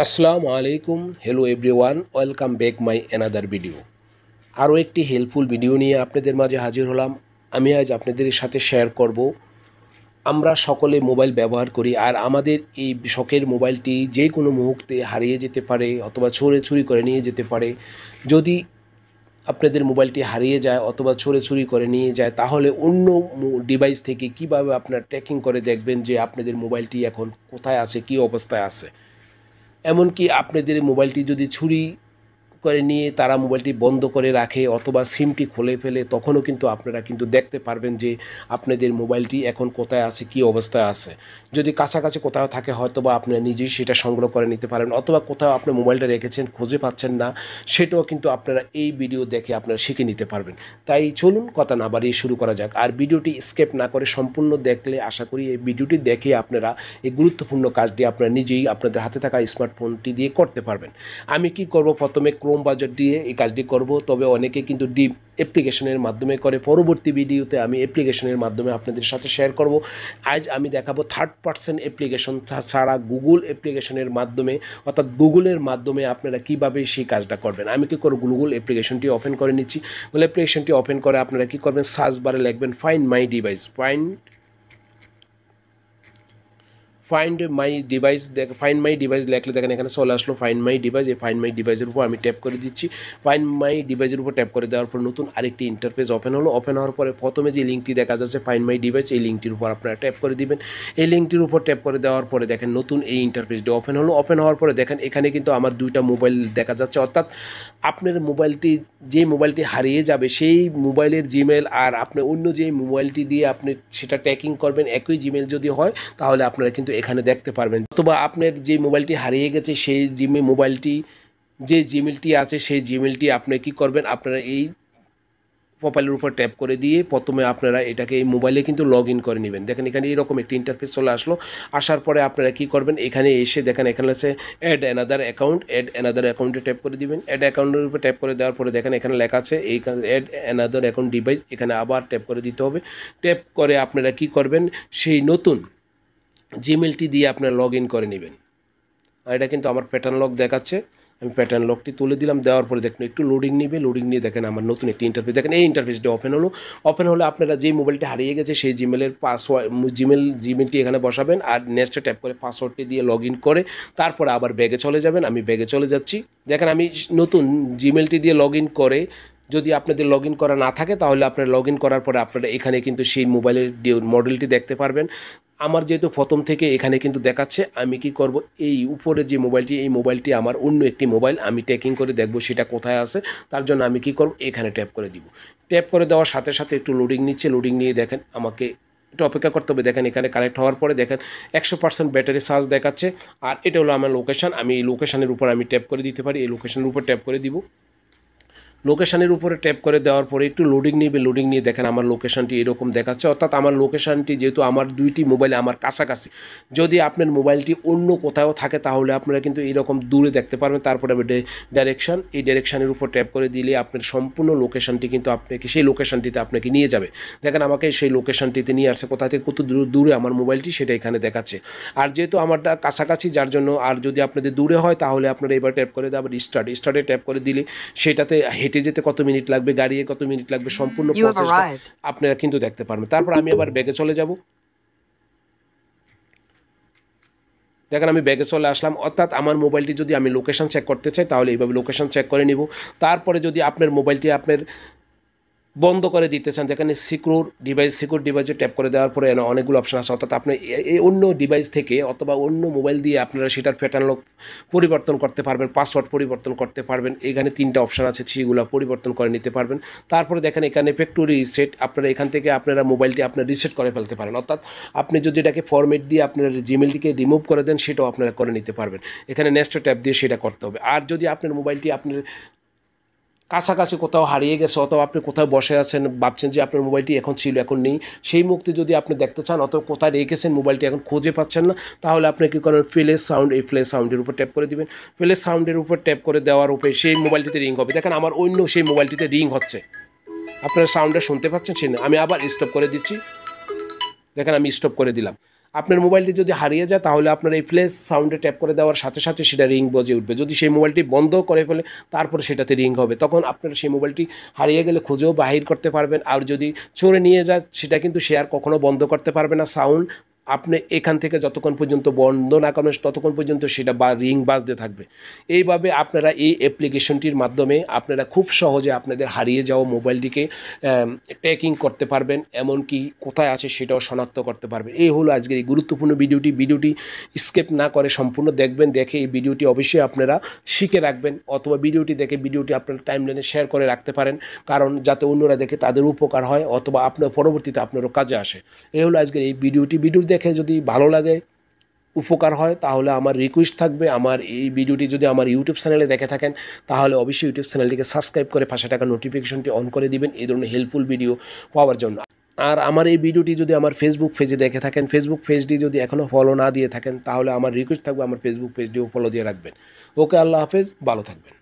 আসসালামু আলাইকুম, hello everyone, welcome back my another video. আরও একটি হেল্পফুল ভিডিও নিয়ে আপনাদের মাঝে হাজির হলাম। আমি আজ আপনাদের সাথে শেয়ার করব, আমরা সকলে মোবাইল ব্যবহার করি আর আমাদের এই শখের মোবাইলটি যে কোনো মুহূর্তে হারিয়ে যেতে পারে অথবা চুরি করে নিয়ে যেতে পারে। যদি আপনাদের মোবাইলটি হারিয়ে যায় অথবা চুরি করে নিয়ে যায়, তাহলে অন্য ডিভাইস থেকে কিভাবে আপনার ট্র্যাকিং করে দেখবেন যে আপনাদের মোবাইলটি এখন কোথায় আছে, কী অবস্থায় আছে। এমনকি আপনাদের মোবাইলটি যদি চুরি করে নিয়ে তারা মোবাইলটি বন্ধ করে রাখে অথবা সিমটি খুলে ফেলে, তখনও কিন্তু আপনারা কিন্তু দেখতে পারবেন যে আপনাদের মোবাইলটি এখন কোথায় আছে, কী অবস্থায় আছে। যদি কাছাকাছি কোথাও থাকে, হয়তো বা আপনারা নিজেই সেটা সংগ্রহ করে নিতে পারেন, অথবা কোথাও আপনি মোবাইলটা রেখেছেন খুঁজে পাচ্ছেন না, সেটাও কিন্তু আপনারা এই ভিডিও দেখে আপনারা শিখে নিতে পারবেন। তাই চলুন কথা না বাড়িয়ে শুরু করা যাক। আর ভিডিওটি স্কিপ না করে সম্পূর্ণ দেখলে আশা করি এই ভিডিওটি দেখে আপনারা এই গুরুত্বপূর্ণ কাজটি আপনারা নিজেই আপনাদের হাতে থাকা স্মার্টফোনটি দিয়ে করতে পারবেন। আমি কি করব, প্রথমে ক্রোম বাজার দিয়ে এই কাজটি করব, তবে অনেকে কিন্তু ডিপ অ্যাপ্লিকেশনের মাধ্যমে করে। পরবর্তী ভিডিওতে আমি অ্যাপ্লিকেশনের মাধ্যমে আপনাদের সাথে শেয়ার করব। আজ আমি দেখাবো থার্ড পার্সন অ্যাপ্লিকেশন ছাড়া গুগল অ্যাপ্লিকেশনের মাধ্যমে, অর্থাৎ গুগলের মাধ্যমে আপনারা কীভাবে সেই কাজটা করবেন। আমি কী করব, গুগল অ্যাপ্লিকেশনটি ওপেন করে নিচ্ছি। গুগল অ্যাপ্লিকেশনটি ওপেন করে আপনারা কী করবেন, সার্চ বারে লিখবেন find my device. Find my device লেখলে দেখেন এখানে চলে আসলো ফাইন্ড মাই ডিভাইস। এই ফাইন্ড মাই ডিভাইসের উপর আমি ট্যাপ করে দিচ্ছি। ফাইন্ড মাই ডিভাইসের উপর ট্যাপ করে দেওয়ার পর নতুন আরেকটি ইন্টারফেস ওপেন হলো। ওপেন হওয়ার পরে প্রথমে যে লিঙ্কটি দেখা যাচ্ছে ফাইন্ড মাই ডিভাইস, এই লিঙ্কটির উপর আপনারা ট্যাপ করে দিবেন। এই লিঙ্কটির উপর ট্যাপ করে দেওয়ার পরে দেখেন নতুন এই ইন্টারফেসটি ওপেন হলো। ওপেন হওয়ার পরে দেখেন এখানে কিন্তু আমার দুইটা মোবাইল দেখা যাচ্ছে, অর্থাৎ আপনার মোবাইলটি, যে মোবাইলটি হারিয়ে যাবে সেই মোবাইলের জিমেল আর আপনি অন্য যে মোবাইলটি দিয়ে আপনি সেটা ট্র্যাকিং করবেন, একই জিমেল যদি হয় তাহলে আপনারা কিন্তু এখানে দেখতে পারবেন। অথবা আপনার যে মোবাইলটি হারিয়ে গেছে সেই মোবাইলটি, যে জিমেলটি আছে সেই জিমেলটি আপনি কি করবেন, আপনারা এই প্রোফাইলের উপর ট্যাপ করে দিয়ে প্রথমে আপনারা এটাকে এই মোবাইলে কিন্তু লগ ইন করে নেবেন। দেখেন এখানে এরকম একটি ইন্টারফেস চলে আসলো। আসার পরে আপনারা কি করবেন, এখানে এসে দেখেন এখানে আছে অ্যাড অ্যানাদার অ্যাকাউন্টে ট্যাপ করে দিবেন। অ্যাড অ্যাকাউন্টের উপর ট্যাপ করে দেওয়ার পরে দেখেন এখানে লেখা আছে এইখানে অ্যাড অ্যানাদার অ্যাকাউন্ট ডিভাইস, এখানে আবার ট্যাপ করে দিতে হবে। ট্যাপ করে আপনারা কি করবেন, সেই নতুন জিমেলটি দিয়ে আপনারা লগ ইন করে নেবেন। আর এটা কিন্তু আমার প্যাটার্ন লক দেখাচ্ছে, আমি প্যাটার্ন লকটি তুলে দিলাম। দেওয়ার পরে দেখুন একটু লোডিং নেবে, লোডিং নিয়ে দেখেন আমার নতুন একটি ইন্টারফেস, দেখেন এই ইন্টারফেসটি ওপেন হলো। ওপেন হলে আপনারা যেই মোবাইলটি হারিয়ে গেছে সেই জিমেলের জিমেলটি এখানে বসাবেন আর নেক্সটে ট্যাপ করে পাসওয়ার্ডটি দিয়ে লগ ইন করে তারপরে আবার ব্যাগে চলে যাবেন। আমি ব্যাগে চলে যাচ্ছি। দেখেন আমি নতুন জিমেলটি দিয়ে লগ ইন করে, যদি আপনাদের লগ ইন করা না থাকে তাহলে আপনারা লগ ইন করার পরে আপনারা এখানে কিন্তু সেই মোবাইলের মডেলটি দেখতে পারবেন। আমার যেহেতু প্রথম থেকে এখানে কিন্তু দেখাচ্ছে, আমি কি করব, এই উপরে যে মোবাইলটি, এই মোবাইলটি আমার অন্য একটি মোবাইল, আমি ট্র্যাকিং করে দেখব সেটা কোথায় আছে। তার জন্য আমি কি করব, এখানে ট্যাপ করে দিব। ট্যাপ করে দেওয়ার সাথে সাথে একটু লোডিং নিচ্ছে, লোডিং নিয়ে দেখেন আমাকে একটু অপেক্ষা করতে হবে। দেখেন এখানে কানেক্ট হওয়ার পরে দেখেন 100% ব্যাটারি চার্জ দেখাচ্ছে। আর এটা হলো আমার লোকেশান, আমি এই লোকেশানের উপর আমি ট্যাপ করে দিতে পারি। এই লোকেশানের উপর ট্যাপ করে দিব। লোকেশানের উপরে ট্যাপ করে দেওয়ার পরে একটু লোডিং নেবে, লোডিং নিয়ে দেখেন আমার লোকেশানটি এরকম দেখাচ্ছে, অর্থাৎ আমার লোকেশানটি যেহেতু আমার দুইটি মোবাইল আমার কাছাকাছি। যদি আপনার মোবাইলটি অন্য কোথাও থাকে তাহলে আপনারা কিন্তু এরকম দূরে দেখতে পারবেন। তারপরে ডাইরেকশান, এই ডাইরেকশানের উপর ট্যাপ করে দিলে আপনার সম্পূর্ণ লোকেশানটি কিন্তু আপনাকে সেই লোকেশানটিতে আপনাকে নিয়ে যাবে। দেখেন আমাকে সেই লোকেশানটিতে নিয়ে আসছে, কোথা থেকে কত দূরে আমার মোবাইলটি সেটা এখানে দেখাচ্ছে। আর যেহেতু আমারটা কাছাকাছি যার জন্য, আর যদি আপনাদের দূরে হয় তাহলে আপনারা এবার ট্যাপ করে দেওয়া আবার স্টার্টে ট্যাপ করে দিলে সেটাতে হেঁটে যেতে কত মিনিট লাগবে, গাড়িয়ে কত মিনিট লাগবে, সম্পূর্ণ প্রসেসটা আপনারা কিন্তু দেখতে পারবেন। তারপর আমি আবার ব্যাগে চলে যাব। দেখেন আমি ব্যাগে চলে আসলাম, অর্থাৎ আমার মোবাইলটি যদি আমি লোকেশান চেক করতে চাই তাহলে এইভাবে লোকেশান চেক করে নিব। তারপরে যদি আপনার মোবাইলটি আপনার বন্ধ করে দিতে চান, যেখানে সিকিউর ডিভাইসে ট্যাপ করে দেওয়ার পরে অনেকগুলো অপশান আছে, অর্থাৎ আপনি এই অন্য ডিভাইস থেকে অথবা অন্য মোবাইল দিয়ে আপনারা সেটার প্যাটার্ন লক পরিবর্তন করতে পারবেন, পাসওয়ার্ড পরিবর্তন করতে পারবেন। এখানে 3টা অপশান আছে, সেগুলো পরিবর্তন করে নিতে পারবেন। তারপরে দেখেন এখানে ফ্যাক্টরি রিসেট, আপনারা এখান থেকে আপনারা মোবাইলটি আপনার রিসেট করে ফেলতে পারেন, অর্থাৎ আপনি যদি এটাকে ফরম্যাট দিয়ে আপনার জিমেলটিকে রিমুভ করে দেন সেটাও আপনারা করে নিতে পারবেন। এখানে নেক্সট ট্যাপ দিয়ে সেটা করতে হবে। আর যদি আপনার মোবাইলটি আপনার কাছাকাছি কোথাও হারিয়ে গেছে অথবা আপনি কোথাও বসে আছেন, ভাবছেন যে আপনার মোবাইলটি এখন ছিল এখন নেই, সেই মুহূর্তে যদি আপনি দেখতে চান অথবা কোথায় রেখেছেন মোবাইলটি এখন খুঁজে পাচ্ছেন না, তাহলে আপনি কী করেন, ফ্ল্যাশ সাউন্ড, এই ফ্ল্যাশ সাউন্ডের উপর ট্যাপ করে দিবেন। ফ্ল্যাশ সাউন্ডের উপর ট্যাপ করে দেওয়ার উপরে সেই মোবাইলটিতে রিং হবে। দেখেন আমার অন্য সেই মোবাইলটিতে রিং হচ্ছে, আপনারা সাউন্ডটা শুনতে পাচ্ছেন, সে আমি আবার স্টপ করে দিচ্ছি। দেখেন আমি স্টপ করে দিলাম। আপনার মোবাইলটি যদি হারিয়ে যায় তাহলে আপনার এই ফ্ল্যাশ সাউন্ডে ট্যাপ করে দেওয়ার সাথে সাথে সেটা রিং বেজে উঠবে। যদি সেই মোবাইলটি বন্ধ করে ফেলে তারপরে সেটাতে রিং হবে, তখন আপনার সেই মোবাইলটি হারিয়ে গেলে খুঁজেও বাহির করতে পারবেন। আর যদি চোরে নিয়ে যায় সেটা কিন্তু সে আর কখনো বন্ধ করতে পারবে না। সাউন্ড আপনি এখান থেকে যতক্ষণ পর্যন্ত বন্ধ না করবেন ততক্ষণ পর্যন্ত সেটা বা রিং বাজতে থাকবে। এইভাবে আপনারা এই অ্যাপ্লিকেশনটির মাধ্যমে আপনারা খুব সহজে আপনাদের হারিয়ে যাওয়া মোবাইলটিকে ট্র্যাকিং করতে পারবেন, এমনকি কোথায় আছে সেটাও শনাক্ত করতে পারবেন। এই হলো আজকের এই গুরুত্বপূর্ণ ভিডিওটি স্কিপ না করে সম্পূর্ণ দেখবেন। দেখে এই ভিডিওটি অবশ্যই আপনারা শিখে রাখবেন, অথবা ভিডিওটি আপনার টাইমলাইনে শেয়ার করে রাখতে পারেন, কারণ যাতে অন্যরা দেখে তাদের উপকার হয়, অথবা আপনার পরবর্তীতে আপনারও কাজে আসে। এই হলো আজকের এই ভিডিওটি দেখে যদি ভালো লাগে, উপকার হয়, তাহলে আমার রিকোয়েস্ট থাকবে, আমার এই ভিডিওটি যদি আমার ইউটিউব চ্যানেলে দেখে থাকেন তাহলে অবশ্যই ইউটিউব চ্যানেলটিকে সাবস্ক্রাইব করে পাশে টাকা নোটিফিকেশনটি অন করে দিবেন এই ধরনের হেল্পফুল ভিডিও পাওয়ার জন্য। আর আমার এই ভিডিওটি যদি আমার ফেসবুক পেজে দেখে থাকেন, ফেসবুক পেজটি যদি এখনও ফলো না দিয়ে থাকেন তাহলে আমার রিকোয়েস্ট থাকবে আমার ফেসবুক পেজটিও ফলো দিয়ে রাখবেন। ওকে, আল্লাহ হাফেজ, ভালো থাকবেন।